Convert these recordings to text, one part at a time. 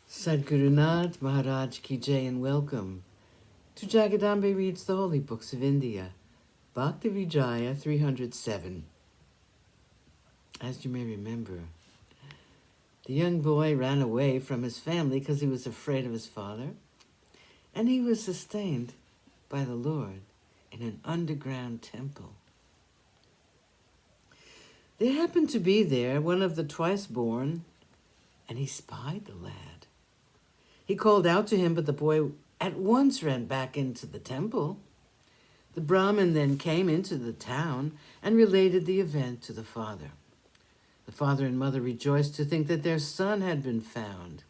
Sadhguru Nath Maharaj Ki Jai, and welcome to Jagadambe Reads the Holy Books of India, Bhaktavijaya307. As you may remember, the young boy ran away from his family because he was afraid of his father, and he was sustained by the Lord in an underground temple. There happened to be there one of the twice born, and he spied the lad. He called out to him, but the boy at once ran back into the temple. The Brahmin then came into the town and related the event to the father. The father and mother rejoiced to think that their son had been found,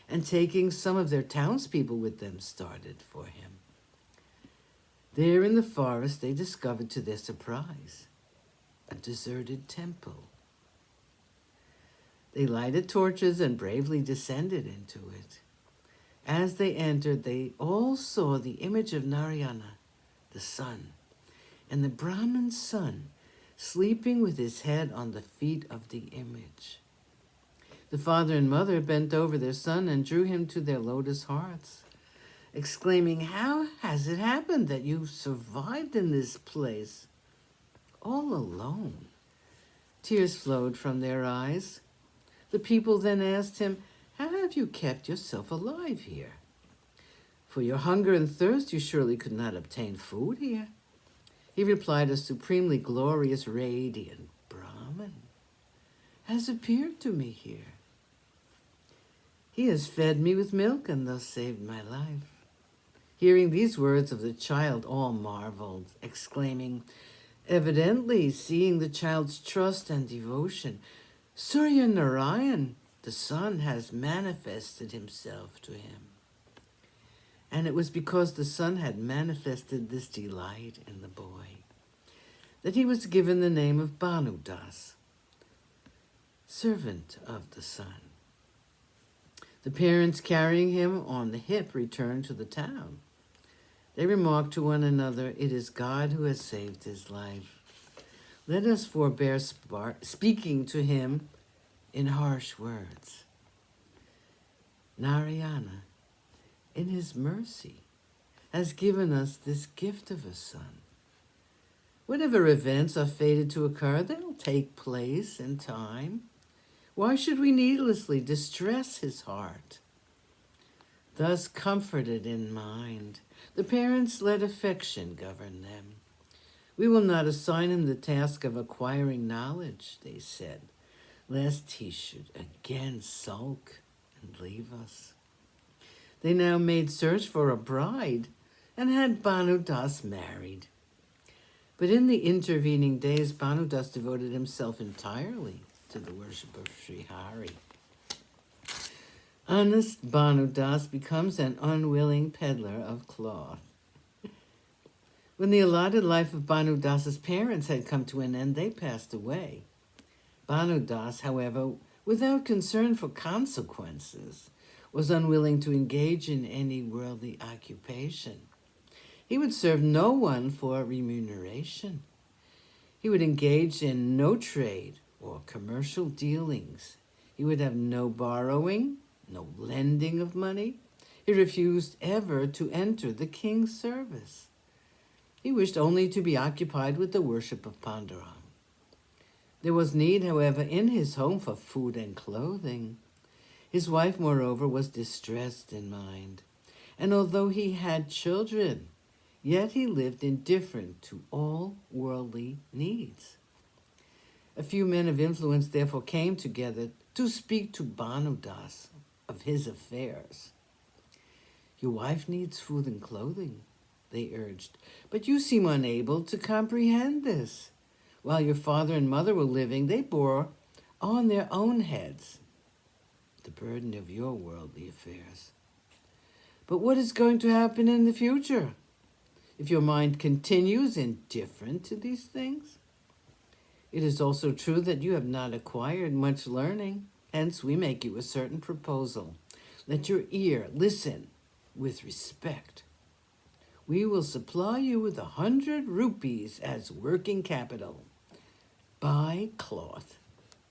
and taking some of their townspeople with them, started for him. There in the forest they discovered to their surprise a deserted temple. They lighted torches and bravely descended into it. As they entered, they all saw the image of Narayana, the sun, and the Brahmin's son sleeping with his head on the feet of the image. The father and mother bent over their son and drew him to their lotus hearts, exclaiming, "How has it happened that you've survived in this place, all alone?" Tears flowed from their eyes. The people then asked him, "How have you kept yourself alive here? For your hunger and thirst, you surely could not obtain food here." He replied, "A supremely glorious, radiant Brahman has appeared to me here. He has fed me with milk and thus saved my life." Hearing these words of the child, all marveled, exclaiming, evidently seeing the child's trust and devotion, "Surya Narayan, the sun, has manifested himself to him." And it was because the sun had manifested this delight in the boy that he was given the name of Bhanudas, servant of the sun. The parents, carrying him on the hip, returned to the town. They remarked to one another, "It is God who has saved his life. Let us forbear speaking to him in harsh words. Narayana, in his mercy, has given us this gift of a son. Whatever events are fated to occur, they'll take place in time. Why should we needlessly distress his heart?" Thus comforted in mind, the parents let affection govern them. "We will not assign him the task of acquiring knowledge," they said, "lest he should again sulk and leave us." They now made search for a bride and had Bhanudas married. But in the intervening days, Bhanudas devoted himself entirely to the worship of Sri Hari. Honest Bhanudas becomes an unwilling peddler of cloth. When the allotted life of Bhanudas's parents had come to an end, they passed away. Bhanudas, however, without concern for consequences, was unwilling to engage in any worldly occupation. He would serve no one for remuneration. He would engage in no trade or commercial dealings. He would have no borrowing, no lending of money. He refused ever to enter the king's service. He wished only to be occupied with the worship of Pandaram. There was need, however, in his home for food and clothing. His wife, moreover, was distressed in mind, and although he had children, yet he lived indifferent to all worldly needs. A few men of influence therefore came together to speak to Bhanudas of his affairs. "Your wife needs food and clothing," they urged, "but you seem unable to comprehend this. While your father and mother were living, they bore on their own heads the burden of your worldly affairs. But what is going to happen in the future if your mind continues indifferent to these things? It is also true that you have not acquired much learning. Hence, we make you a certain proposal. Let your ear listen with respect. We will supply you with 100 rupees as working capital. Buy cloth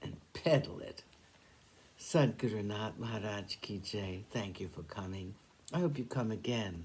and peddle it. Sadguru Nath Maharaj Ki Jai. Thank you for coming. I hope you come again.